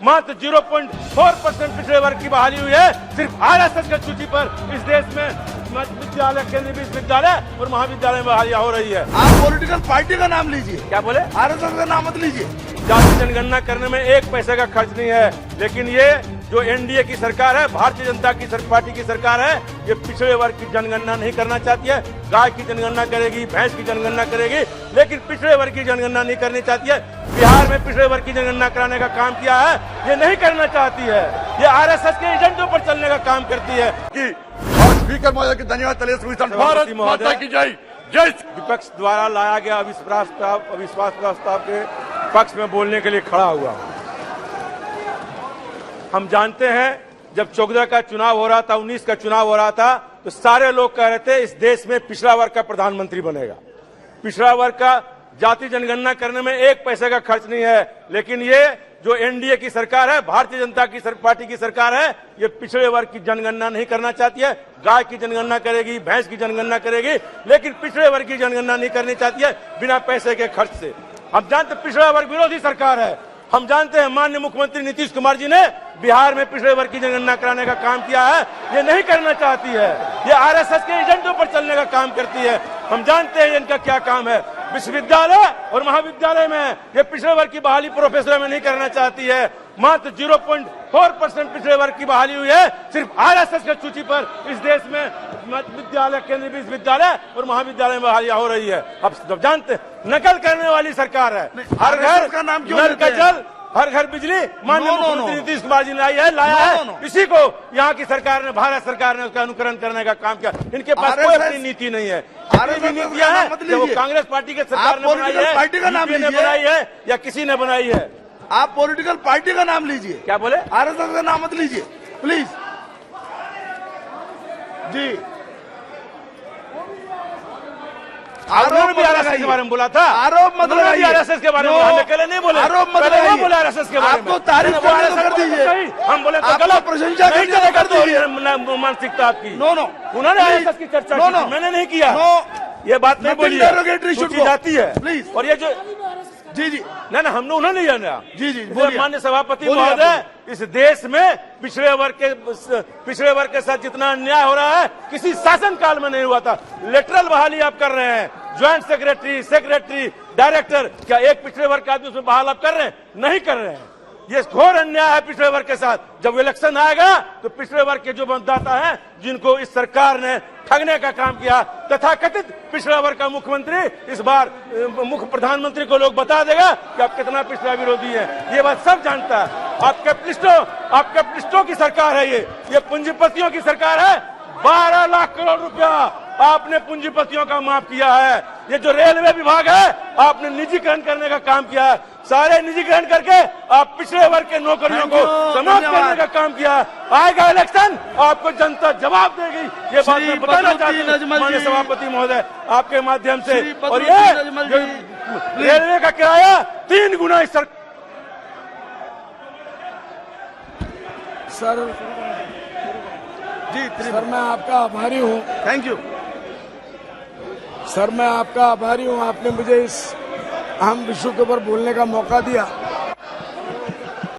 मात्र 0.4% पिछड़े वर्ग की बहाली हुई है सिर्फ आरएसएस की सूची पर। इस देश में विद्यालय, केंद्रीय विश्वविद्यालय और महाविद्यालय में बहालियां हो रही है। आप पॉलिटिकल पार्टी का नाम लीजिए। क्या बोले? आरएसएस का नाम मत लीजिए। जाति जनगणना करने में एक पैसे का खर्च नहीं है, लेकिन ये जो एनडीए की सरकार है, भारतीय जनता की पार्टी की सरकार है, ये पिछड़े वर्ग की जनगणना नहीं करना चाहती है। गाय की जनगणना करेगी, भैंस की जनगणना करेगी, लेकिन पिछड़े वर्ग की जनगणना नहीं करनी चाहती है। बिहार में पिछड़े वर्ग की जनगणना कराने का काम किया है, ये नहीं करना चाहती है। ये आरएसएस के एजेंटों पर चलने का काम करती है। स्पीकर महोदय के धन्यवाद। भारत माता की जय। जय। विपक्ष द्वारा लाया गया अविश्वास प्रस्ताव के पक्ष में बोलने के लिए खड़ा हुआ। हम जानते हैं जब 14 का चुनाव हो रहा था, 19 का चुनाव हो रहा था, तो सारे लोग कह रहे थे इस देश में पिछड़ा वर्ग का प्रधानमंत्री बनेगा। पिछड़ा वर्ग का जाति जनगणना करने में एक पैसे का खर्च नहीं है, लेकिन ये जो एनडीए की सरकार है, भारतीय जनता की पार्टी की सरकार है, ये पिछड़े वर्ग की जनगणना नहीं करना चाहती है। गाय की जनगणना करेगी, भैंस की जनगणना करेगी, लेकिन पिछड़े वर्ग की जनगणना नहीं करनी चाहती है बिना पैसे के खर्च से। हम जानते पिछड़ा वर्ग विरोधी सरकार है। हम जानते हैं माननीय मुख्यमंत्री नीतीश कुमार जी ने बिहार में पिछड़े वर्ग की जनगणना कराने का काम किया है, ये नहीं करना चाहती है। ये आरएसएस के एजेंटों पर चलने का काम करती है। हम जानते हैं इनका क्या काम है। विश्वविद्यालय और महाविद्यालय में ये पिछड़े वर्ग की बहाली प्रोफेसर में नहीं करना चाहती है। मात्र 0.4% पिछड़े वर्ग की बहाली हुई है सिर्फ आरएसएस की सूची पर। इस देश में विद्यालय, केंद्रीय विश्वविद्यालय और महाविद्यालय में बहालियां हो रही है। अब जानते नकल करने वाली सरकार है। हर घर का नाम क्यों नल का जल, हर घर बिजली माननीय मुख्यमंत्री नीतीश कुमार जी ने लाया है। इसी को यहाँ की सरकार ने, भारत सरकार ने उसका अनुकरण करने का काम किया। इनके पास कोई अपनी नीति नहीं है। नीतियां है वो कांग्रेस पार्टी के सरकार ने बनाई है, पार्टी का नाम ने बनाई है या किसी ने बनाई है। आप पॉलिटिकल पार्टी का नाम लीजिए। क्या बोले? आरएसएस का नाम मत लीजिए प्लीज। जी, आरोप भी आरएसएस के बारे में बोला था। आरोप मत लगाइए। आरएसएस के बारे में हम अकेले नहीं बोले। आरोप मत लगाइए। बोला आरएसएस के बारे में। आपको तारीफ कर दीजिए। हम बोले तो गलत, प्रशंसा कर दीजिए। मानसिकता आपकी। नो नो, उन्होंने आरएसएस की चर्चा की, मैंने नहीं किया। ये बात नहीं बोली जाती है प्लीज। और ये जो जी जी ना हमने उन्होंने नहीं जाना। जी माननीय सभापति महोदय, इस देश में पिछड़े वर्ग के साथ जितना अन्याय हो रहा है किसी शासन काल में नहीं हुआ था। लेटरल बहाली आप कर रहे हैं, ज्वाइंट सेक्रेटरी, डायरेक्टर, क्या एक पिछड़े वर्ग के आदमी उसमें बहाल आप कर रहे हैं? नहीं कर रहे हैं। ये घोर अन्याय है पिछड़े वर्ग के साथ। जब इलेक्शन आएगा तो पिछड़े वर्ग के जो मतदाता हैं, जिनको इस सरकार ने ठगने का काम किया, तथाकथित पिछड़ा वर्ग का मुख्यमंत्री इस बार मुख्य प्रधानमंत्री को लोग बता देगा कि आप कितना पिछड़ा विरोधी है। ये बात सब जानता है। आपके कैपिटलिस्टों की सरकार है ये पूंजीपतियों की सरकार है। 12 लाख करोड़ रुपया आपने पूंजीपतियों का माफ किया है। ये जो रेलवे विभाग है, आपने निजीकरण करने का काम किया है। सारे निजीकरण करके आप पिछड़े वर्ग के नौकरियों को समाप्त करने का काम किया। आएगा इलेक्शन, आपको जनता जवाब देगी। ये बात मैं बताना चाहती हूँ माननीय सभापति महोदय आपके माध्यम से। और ये रेलवे का किराया 3 गुना इस सर मैं आपका आभारी हूँ। थैंक यू सर, मैं आपका आभारी हूँ। आपने मुझे इस अहम विषय के ऊपर बोलने का मौका दिया।